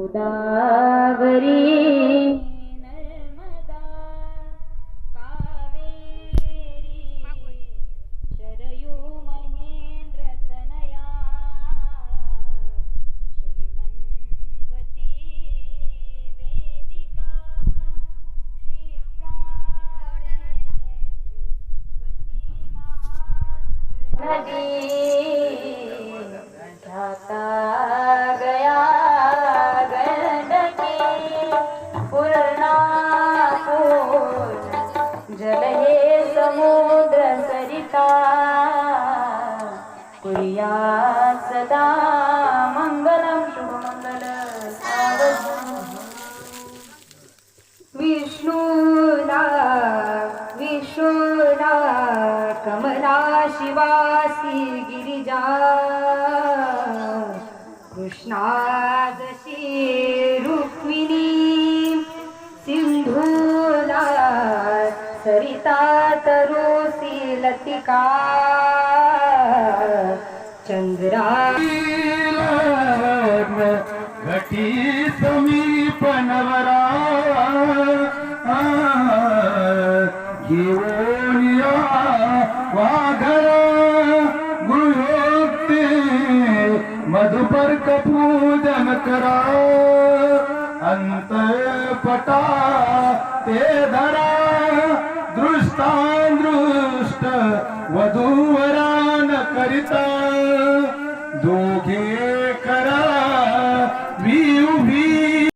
गोदावरी नर्मदा कावेरी शरयू महेंद्र तनया शर्मन्वती वेदिका नदी जाता गया जल हे समुद्र सरिता कुर्या सदा मंगलम शुभमंगल विष्णुना विष्णुना कमला शिवासी गिरिजा कृष्णा जशी रुक्मिणी सिंधूला सरिता तरुसी लतिका चंद्रा घटी समीप नवरा घेऊनिया वाघर गुरुक्ते मधुपर्क पूजन करा अंतपटा ते धरा दृष्टादृष्ट वधूवरान करिता